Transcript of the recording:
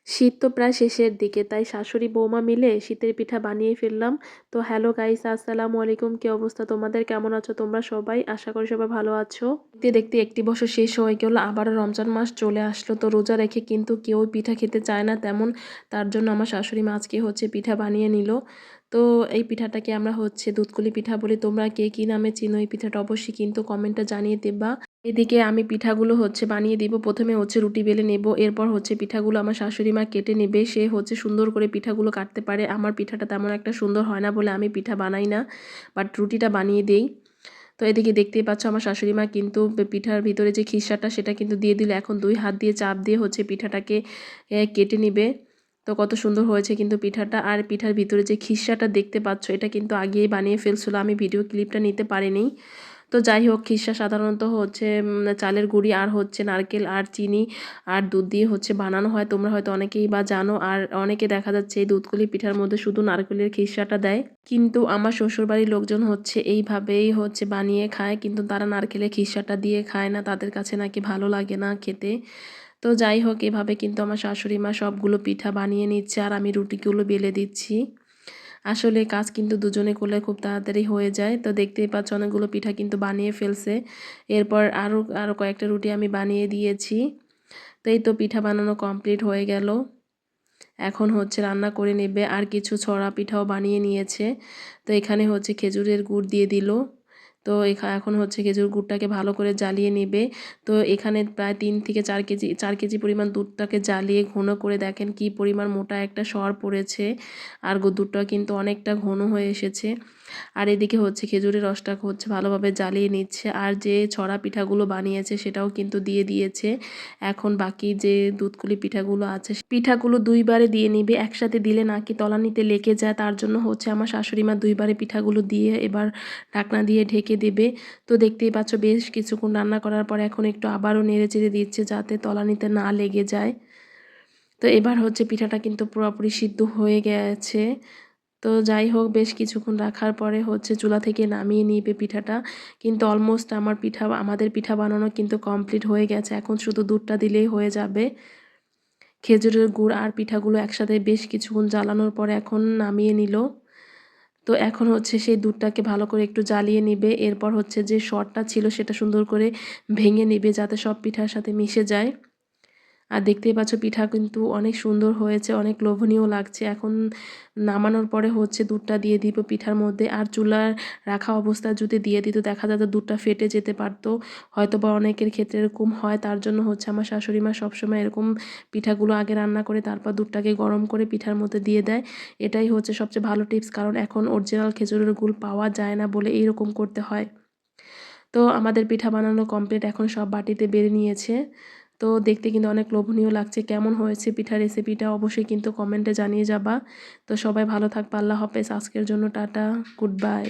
শীত তো প্রায় শেষের দিকে, তাই শাশুড়ি বৌমা মিলে শীতের পিঠা বানিয়ে ফেললাম। তো হ্যালো গাইস, আসসালামু আলাইকুম। কি অবস্থা তোমাদের? কেমন আছো তোমরা সবাই? আশা করি সবাই ভালো আছো। দেখতে দেখতে একটি বছর শেষ হয়ে গেল, আবারও রমজান মাস চলে আসলো। তো রোজা রেখে কিন্তু কেউ পিঠা খেতে চায় না তেমন, তার জন্য আমার শাশুড়ি মা আজকে পিঠা বানিয়ে নিল। তো এই পিঠাটাকে আমরা দুধকুলি পিঠা বলি। তোমরা কে কী নামে চিনো এই পিঠাটা অবশ্যই কিন্তু কমেন্টে জানিয়ে দেবা। এদিকে আমি পিঠাগুলো বানিয়ে দিব। প্রথমে রুটি বেলে নেব, এরপর পিঠাগুলো আমার শাশুড়ি মা কেটে নেবে। সে সুন্দর করে পিঠাগুলো কাটতে পারে। আমার পিঠাটা তেমন একটা সুন্দর হয় না বলে আমি পিঠা বানাই না, বাট রুটিটা বানিয়ে দেই। তো এদিকে দেখতেই পাচ্ছ আমার শাশুড়ি মা কিন্তু পিঠার ভিতরে যে খিসাটা সেটা কিন্তু দিয়ে দিল। এখন 2 হাত দিয়ে চাপ দিয়ে পিঠাটাকে কেটে নিবে। তো কত সুন্দর হয়েছে কিন্তু পিঠাটা। আর পিঠার ভিতরে যে খিসাটা দেখতে পাচ্ছ এটা কিন্তু আগেই বানিয়ে ফেলছিল, আমি ভিডিও ক্লিপটা নিতে পারিনি। তো যাই হোক, খিসা সাধারণত চালের গুঁড়ি আর নারকেল আর চিনি আর দুধ দিয়ে বানানো হয়। তোমরা হয়তো অনেকেই বা জানো, আর অনেকে দেখা যাচ্ছে এই দুধকুলি পিঠার মধ্যে শুধু নারকেলের খিসাটা দেয়। কিন্তু আমার শ্বশুরবাড়ির লোকজন এইভাবেই বানিয়ে খায়, কিন্তু তারা নারকেলের খিসাটা দিয়ে খায় না, তাদের কাছে নাকি ভালো লাগে না খেতে। তো যাই হোক, এভাবে কিন্তু আমার শাশুড়ি মা সবগুলো পিঠা বানিয়ে নিচ্ছে আর আমি রুটিগুলো বেলে দিচ্ছি। আসলে কাজ কিন্তু দুজনে করলে খুব তাড়াতাড়ি হয়ে যায়। তো দেখতেই পাচ্ছ অনেকগুলো পিঠা কিন্তু বানিয়ে ফেলছে। এরপর আরও আরও কয়েকটা রুটি আমি বানিয়ে দিয়েছি। তো এই তো পিঠা বানানো কমপ্লিট হয়ে গেল। এখন রান্না করে নেবে। আর কিছু ছড়া পিঠাও বানিয়ে নিয়েছে। তো এখানে খেজুরের গুড় দিয়ে দিল। তো এখন খেজুর গুড়টাকে ভালো করে জ্বালিয়ে নেবে। তো এখানে প্রায় 3 থেকে 4 কেজি পরিমাণ দুধটাকে জ্বালিয়ে ঘন করে দেখেন কি পরিমাণ মোটা একটা সর পড়েছে। আর দুধটা কিন্তু অনেকটা ঘন হয়ে এসেছে। আর এদিকে খেজুরের রসটাকে ভালোভাবে জ্বালিয়ে নিচ্ছে। আর যে ছড়া পিঠাগুলো বানিয়েছে সেটাও কিন্তু দিয়ে দিয়েছে। এখন বাকি যে দুধকুলি পিঠাগুলো আছে পিঠাগুলো 2 বারে দিয়ে নিবে। একসাথে দিলে নাকি তলানিতে লেগে যায়, তার জন্য আমার শাশুড়ি মা 2 বারে পিঠাগুলো দিয়ে এবার ঢাকনা দিয়ে ঢেকে দেবে। তো দেখতেই পাচ্ছ বেশ কিছুক্ষণ রান্না করার পর এখন একটু আবারও নেড়েচেড়ে দিচ্ছে যাতে তলানিতে না লেগে যায়। তো এবার পিঠাটা কিন্তু পুরোপুরি সিদ্ধ হয়ে গেছে। তো যাই হোক, বেশ কিছুক্ষণ রাখার পরে চুলা থেকে নামিয়ে নিবে পিঠাটা। কিন্তু অলমোস্ট আমাদের পিঠা বানানো কিন্তু কমপ্লিট হয়ে গেছে। এখন শুধু দুধটা দিলেই হয়ে যাবে। খেজুরের গুড় আর পিঠাগুলো একসাথে বেশ কিছুক্ষণ জ্বালানোর পরে এখন নামিয়ে নিল। তো এখন সেই দুধটাকে ভালো করে একটু জ্বালিয়ে নিবে। এরপর যে সরটা ছিল সেটা সুন্দর করে ভেঙে নিবে যাতে সব পিঠার সাথে মিশে যায়। আর দেখতেই পাচ্ছ পিঠা কিন্তু অনেক সুন্দর হয়েছে, অনেক লোভনীয় লাগছে। এখন নামানোর পরে দুধটা দিয়ে দিব পিঠার মধ্যে। আর চুলার রাখা অবস্থায় যদি দিয়ে দিত দেখা যেত দুধটা ফেটে যেতে পারতো। হয়তো বা অনেকের ক্ষেত্রে এরকম হয়, তার জন্য আমার শাশুড়ি মা সবসময় এরকম পিঠাগুলো আগে রান্না করে তারপর দুধটাকে গরম করে পিঠার মধ্যে দিয়ে দেয়। এটাই সবচেয়ে ভালো টিপস, কারণ এখন অরিজিনাল খেজুরের গুড় পাওয়া যায় না বলে এইরকম করতে হয়। তো আমাদের পিঠা বানানো কমপ্লিট, এখন সব বাটিতে বেড়ে নিয়েছে। তো দেখতে কিন্তু অনেক লোভনীয় লাগছে। কেমন হয়েছে পিঠার রেসিপিটা অবশ্যই কিন্তু কমেন্টে জানিয়ে যাবা। তো সবাই ভালো থাকবা। আল্লাহ হাফেজ। আজকের জন্য টাটা, গুড বাই।